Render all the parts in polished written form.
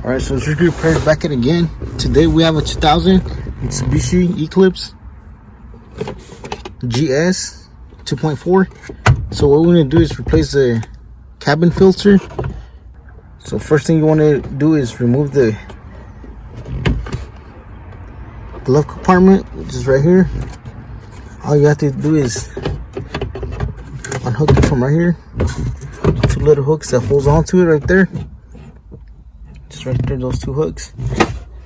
Alright, so it's your repairs back at again. Today we have a 2000 Mitsubishi Eclipse GS 2.4. So what we're going to do is replace the cabin filter. So first thing you want to do is remove the glove compartment, which is right here. All you have to do is unhook it from right here. Two little hooks that holds onto it right there. Just right there, those two hooks.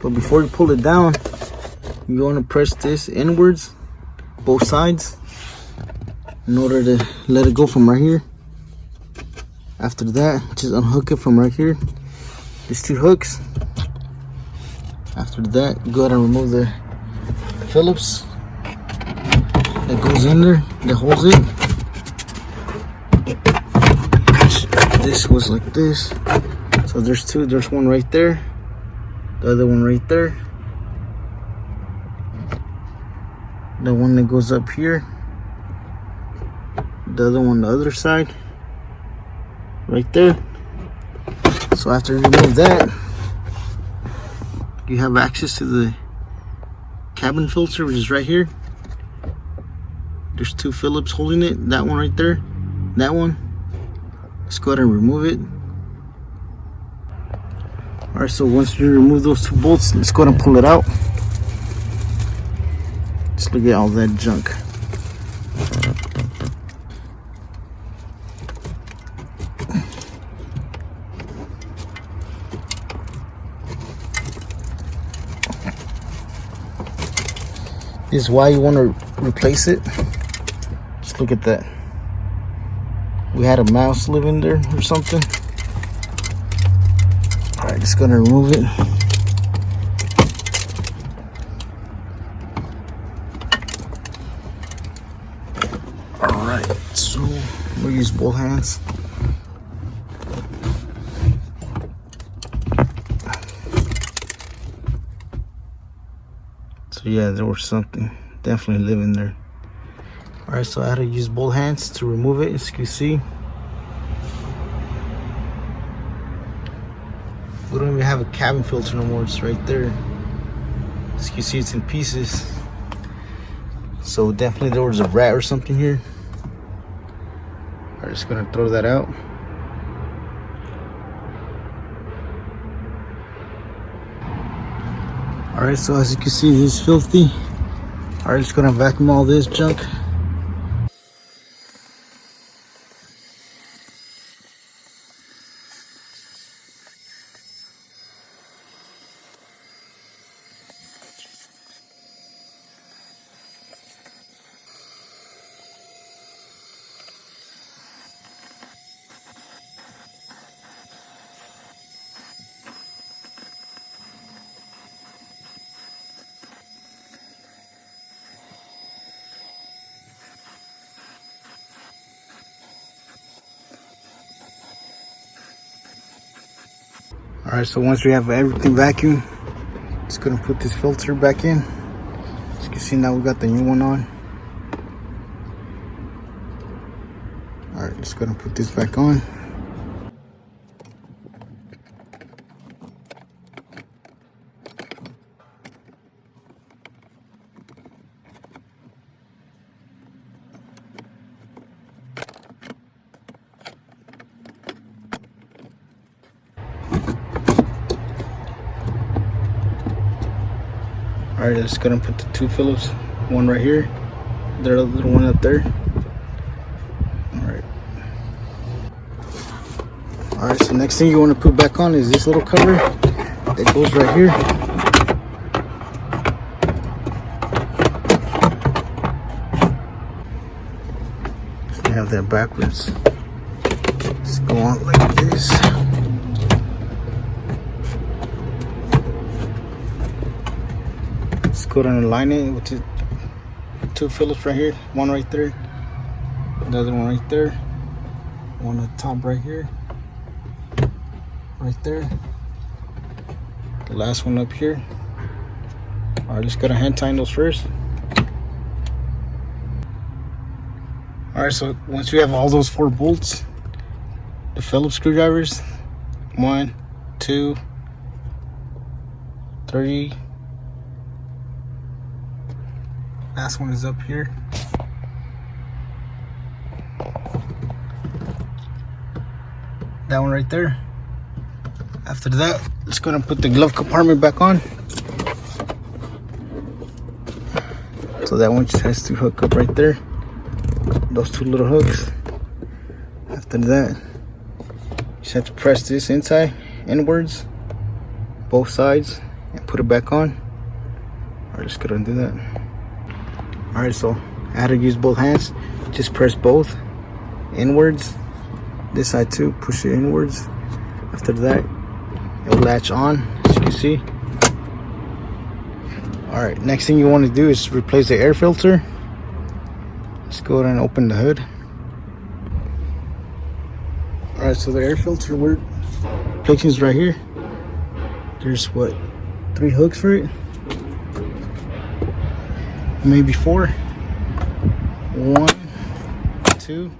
But before you pull it down, you want to press this inwards, both sides, in order to let it go from right here. After that, just unhook it from right here. These two hooks. After that, go ahead and remove the Phillips that goes in there, that holds it. This was like this. So there's two, there's one right there, the other one right there, the one that goes up here, the other one the other side, right there. So after you remove that, you have access to the cabin filter, which is right here. There's two Phillips holding it, that one right there, that one. Let's go ahead and remove it. Alright, so once you remove those two bolts, let's go ahead and pull it out. Just look at all that junk. This is why you want to replace it. Just look at that. We had a mouse living there or something. Alright, just gonna remove it. Alright, so we'll use both hands. So yeah, there was something definitely living there. Alright, so I had to use both hands to remove it, as you can see. We don't even have a cabin filter no more, it's right there. As you can see, it's in pieces. So definitely there was a rat or something here. I'm just gonna throw that out. Alright, so as you can see, this is filthy. Alright, just gonna vacuum all this junk. Alright, so once we have everything vacuumed, just gonna put this filter back in. As you can see, now we got the new one on. Alright, just gonna put this back on. Alright, just gonna put the two Phillips, one right here, the other little one up there. Alright, so next thing you want to put back on is this little cover that goes right here. So you have that backwards. Just go on like this. Go down and align it with the two Phillips right here, one right there, the other one right there, one at the top right here, right there, the last one up here. Alright, just gotta hand tighten those first. Alright, so once you have all those 4 bolts, the Phillips screwdrivers, 1, 2, 30. Last one is up here. That one right there. After that, just gonna put the glove compartment back on. So that one just has to hook up right there. Those two little hooks. After that, you just have to press this inside, inwards, both sides, and put it back on. Alright, just gonna do that. Alright, so I had to use both hands. Just press both inwards. This side too, push it inwards. After that, it'll latch on, as you can see. Alright, next thing you want to do is replace the air filter. Let's go ahead and open the hood. Alright, so the air filter replacement is right here. There's what, 3 hooks for it? Maybe 4. 1, 2,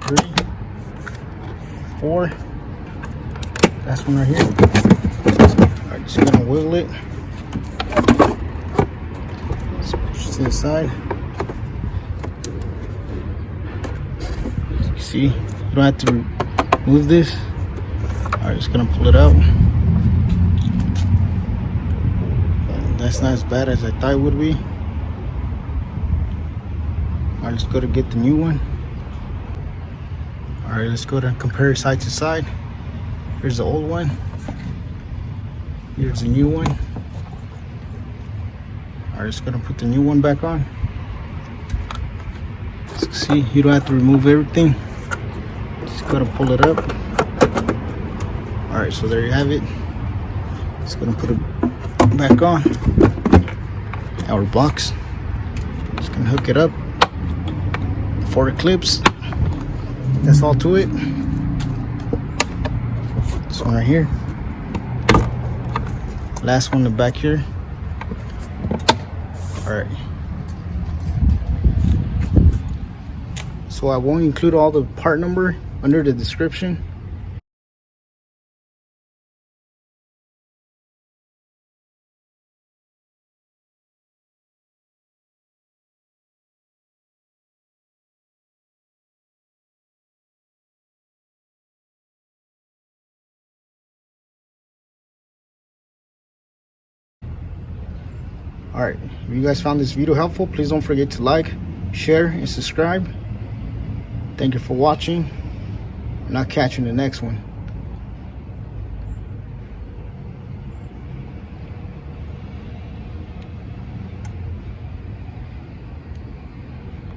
3, 4. That's one right here. Alright, just gonna wiggle it. Let's push it to the side. As you can see, you don't have to move this. Alright, just gonna pull it out. That's not as bad as I thought it would be. Alright, let's go to get the new one. Alright, let's go to compare side to side. Here's the old one. Here's the new one. Alright, just gonna put the new one back on. So see, you don't have to remove everything. Just gotta pull it up. Alright, so there you have it. Just gonna put it back on. Our box. Just gonna hook it up. Ford Eclipse. That's all to it. This one right here. Last one in the back here. Alright. So I won't include all the part number under the description. Alright, if you guys found this video helpful, please don't forget to like, share, and subscribe. Thank you for watching, and I'll catch you in the next one.